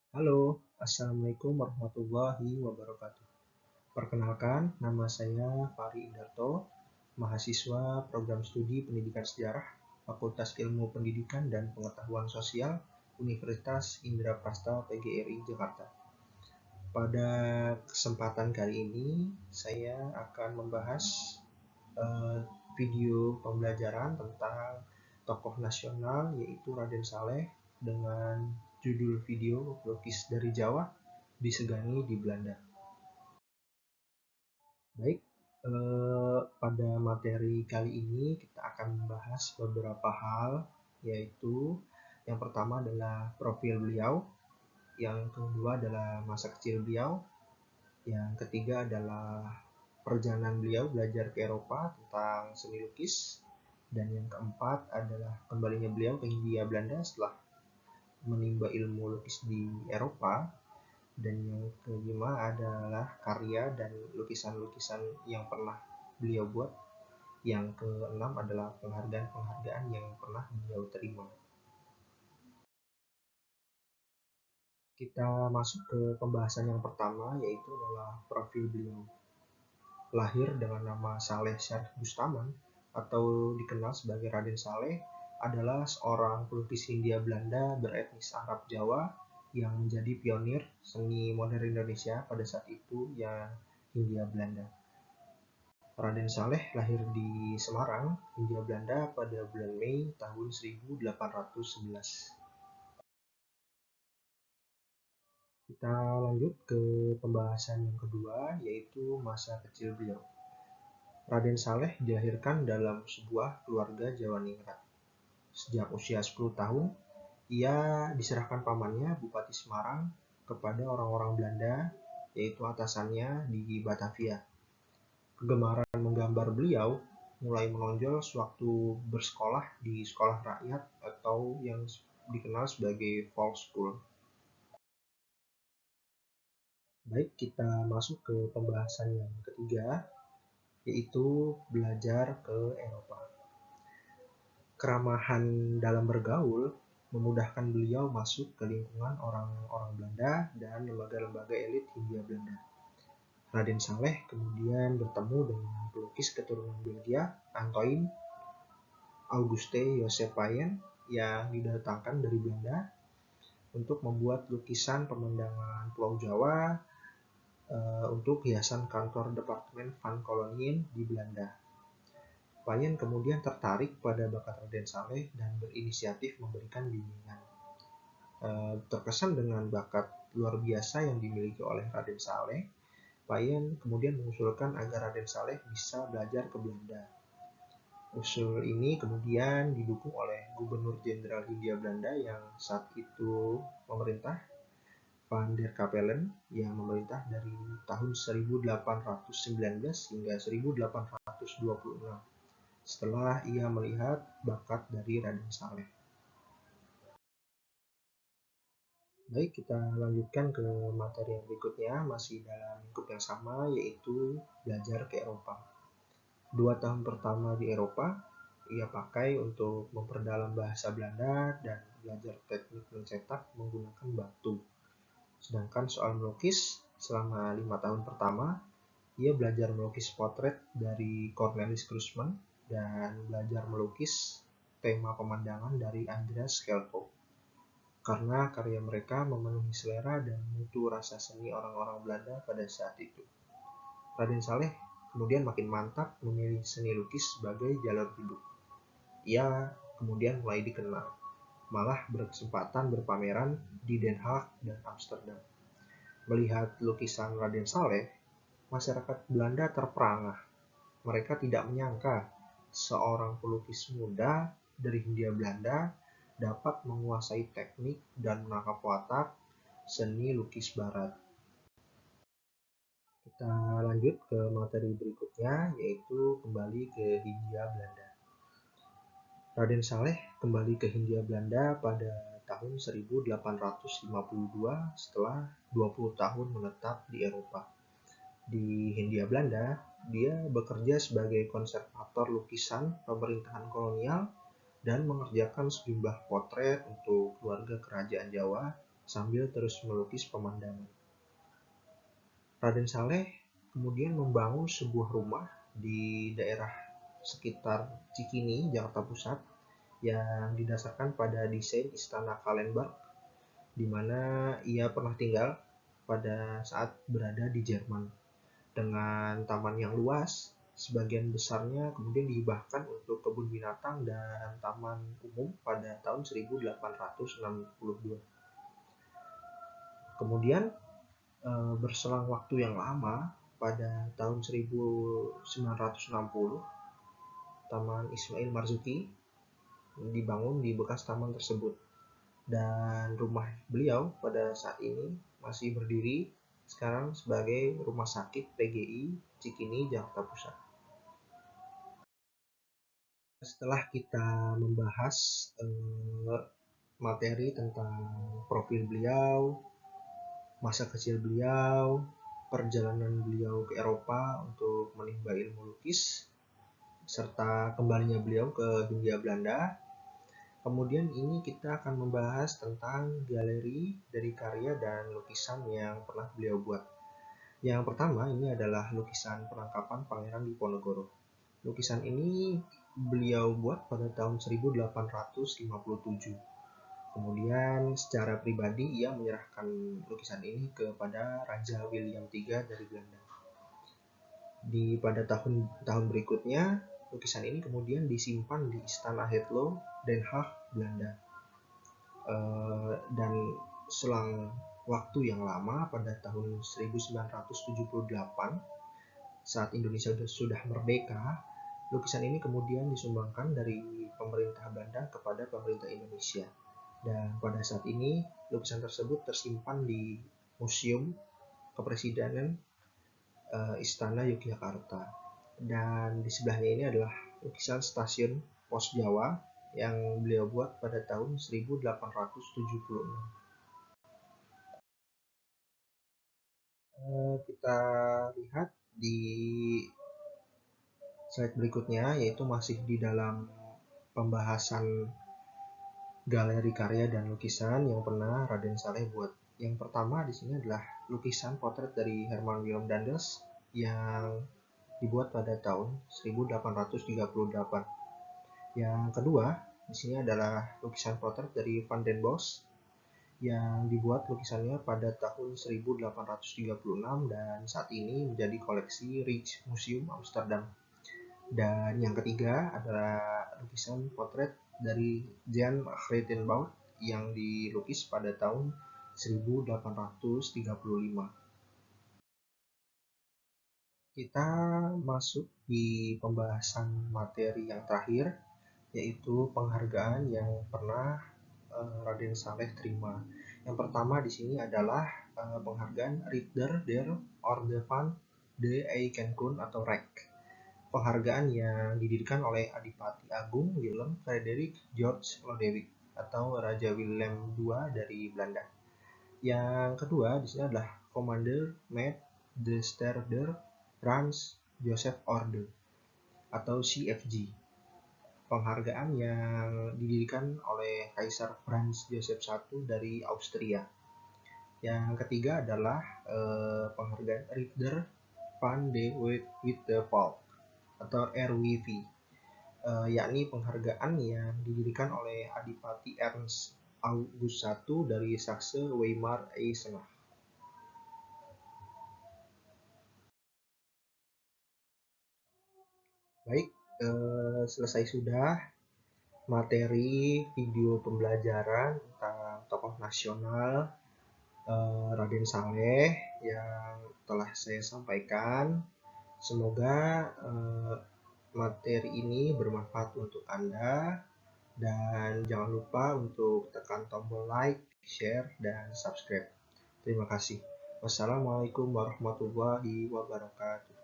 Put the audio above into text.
Halo, Assalamualaikum warahmatullahi wabarakatuh. Perkenalkan, nama saya Fari Indarto, mahasiswa Program Studi Pendidikan Sejarah, Fakultas Ilmu Pendidikan dan Pengetahuan Sosial, Universitas Indraprasta PGRI Jakarta. Pada kesempatan kali ini, saya akan membahas eh, video pembelajaran tentang tokoh nasional yaitu Raden Saleh dengan judul video Pelukis dari Jawa disegani di Belanda. Baik, pada materi kali ini kita akan membahas beberapa hal, yaitu yang pertama adalah profil beliau, yang kedua adalah masa kecil beliau, yang ketiga adalah perjalanan beliau belajar ke Eropa tentang seni lukis, dan yang keempat adalah kembalinya beliau ke Hindia Belanda setelah menimba ilmu lukis di Eropa. Dan yang kelima adalah karya dan lukisan-lukisan yang pernah beliau buat. Yang keenam adalah penghargaan-penghargaan yang pernah beliau terima. Kita masuk ke pembahasan yang pertama, yaitu adalah profil beliau. Lahir dengan nama Saleh Syarif Bustaman atau dikenal sebagai Raden Saleh, adalah seorang pelukis Hindia Belanda beretnis Arab Jawa yang menjadi pionir seni modern Indonesia pada saat itu, ya, Hindia Belanda. Raden Saleh lahir di Semarang, Hindia Belanda pada bulan Mei tahun 1811. Kita lanjut ke pembahasan yang kedua, yaitu masa kecil beliau. Raden Saleh dilahirkan dalam sebuah keluarga Jawa Ningrat. Sejak usia 10 tahun, ia diserahkan pamannya, Bupati Semarang, kepada orang-orang Belanda, yaitu atasannya di Batavia. Kegemaran menggambar beliau mulai menonjol sewaktu bersekolah di sekolah rakyat atau yang dikenal sebagai Volksschule. Baik, kita masuk ke pembahasan yang ketiga, yaitu belajar ke Eropa. Keramahan dalam bergaul memudahkan beliau masuk ke lingkungan orang-orang Belanda dan lembaga-lembaga elit Hindia Belanda. Raden Saleh kemudian bertemu dengan pelukis keturunan Belgia, Antoine Auguste Joseph Payen, yang didatangkan dari Belanda untuk membuat lukisan pemandangan Pulau Jawa untuk hiasan kantor Departemen van Koloniën di Belanda. Payen kemudian tertarik pada bakat Raden Saleh dan berinisiatif memberikan bimbingan. Terkesan dengan bakat luar biasa yang dimiliki oleh Raden Saleh, Payen kemudian mengusulkan agar Raden Saleh bisa belajar ke Belanda. Usul ini kemudian didukung oleh Gubernur Jenderal Hindia Belanda yang saat itu memerintah, Van der Capellen, yang memerintah dari tahun 1819 hingga 1826 setelah ia melihat bakat dari Raden Saleh. Baik, kita lanjutkan ke materi yang berikutnya, masih dalam lingkup yang sama, yaitu belajar ke Eropa. 2 tahun pertama di Eropa, ia pakai untuk memperdalam bahasa Belanda dan belajar teknik mencetak menggunakan batu. Sedangkan soal melukis, selama 5 tahun pertama, ia belajar melukis potret dari Cornelis Cruyssman dan belajar melukis tema pemandangan dari Andreas Skelko. Karena karya mereka memenuhi selera dan mutu rasa seni orang-orang Belanda pada saat itu. Raden Saleh kemudian makin mantap memilih seni lukis sebagai jalur hidup. Ia kemudian mulai dikenal, malah berkesempatan berpameran di Den Haag dan Amsterdam. Melihat lukisan Raden Saleh, masyarakat Belanda terperangah. Mereka tidak menyangka seorang pelukis muda dari Hindia Belanda dapat menguasai teknik dan menangkap watak seni lukis barat. Kita lanjut ke materi berikutnya, yaitu kembali ke Hindia Belanda. Raden Saleh kembali ke Hindia Belanda pada tahun 1852 setelah 20 tahun menetap di Eropa. Di Hindia Belanda, dia bekerja sebagai konservator lukisan pemerintahan kolonial dan mengerjakan sejumlah potret untuk keluarga kerajaan Jawa sambil terus melukis pemandangan. Raden Saleh kemudian membangun sebuah rumah di daerah sekitar Cikini, Jakarta Pusat, yang didasarkan pada desain Istana Kalenberg, di mana ia pernah tinggal pada saat berada di Jerman. Dengan taman yang luas, sebagian besarnya kemudian dihibahkan untuk kebun binatang dan taman umum pada tahun 1862. Kemudian berselang waktu yang lama, pada tahun 1960, Taman Ismail Marzuki dibangun di bekas taman tersebut. Dan rumah beliau pada saat ini masih berdiri sekarang sebagai Rumah Sakit PGI Cikini, Jakarta Pusat. Setelah kita membahas materi tentang profil beliau, masa kecil beliau, perjalanan beliau ke Eropa untuk menimba ilmu lukis, serta kembalinya beliau ke Hindia Belanda. Kemudian ini kita akan membahas tentang galeri dari karya dan lukisan yang pernah beliau buat. Yang pertama ini adalah lukisan penangkapan Pangeran Diponegoro. Lukisan ini beliau buat pada tahun 1857. Kemudian secara pribadi ia menyerahkan lukisan ini kepada Raja William III dari Belanda. Pada tahun berikutnya, lukisan ini kemudian disimpan di Istana Hetlo, Den Haag, Belanda. Dan selang waktu yang lama, pada tahun 1978, saat Indonesia sudah merdeka, lukisan ini kemudian disumbangkan dari pemerintah Belanda kepada pemerintah Indonesia. Dan pada saat ini, lukisan tersebut tersimpan di Museum Kepresidenan Istana Yogyakarta. Dan di sebelahnya ini adalah lukisan stasiun Pos Jawa yang beliau buat pada tahun 1876. Kita lihat di slide berikutnya, yaitu masih di dalam pembahasan galeri karya dan lukisan yang pernah Raden Saleh buat. Yang pertama di sini adalah lukisan potret dari Herman Willem Daendels yang dibuat pada tahun 1838. Yang kedua di sini adalah lukisan potret dari Van den Bosch yang dibuat lukisannya pada tahun 1836 dan saat ini menjadi koleksi Rijksmuseum Amsterdam. Dan yang ketiga adalah lukisan potret dari Jan Gretenbout yang dilukis pada tahun 1835. Kita masuk di pembahasan materi yang terakhir, yaitu penghargaan yang pernah Raden Saleh terima. Yang pertama di sini adalah penghargaan Ridder der Orde van de Eikenkun atau REK. Penghargaan yang didirikan oleh Adipati Agung Willem Frederik George Lodewijk atau Raja Willem II dari Belanda. Yang kedua di sini adalah Commander met de Ster der Frans Joseph Orde atau CFG. Penghargaan yang didirikan oleh Kaisar Franz Joseph I dari Austria. Yang ketiga adalah penghargaan Ridder van de Witte-Valk atau RWV, yakni penghargaan yang didirikan oleh Adipati Ernst August I dari Saxe-Weimar-Eisenach. Baik, selesai sudah materi video pembelajaran tentang tokoh nasional Raden Saleh yang telah saya sampaikan. Semoga materi ini bermanfaat untuk Anda, dan jangan lupa untuk tekan tombol like, share, dan subscribe. Terima kasih. Wassalamualaikum warahmatullahi wabarakatuh.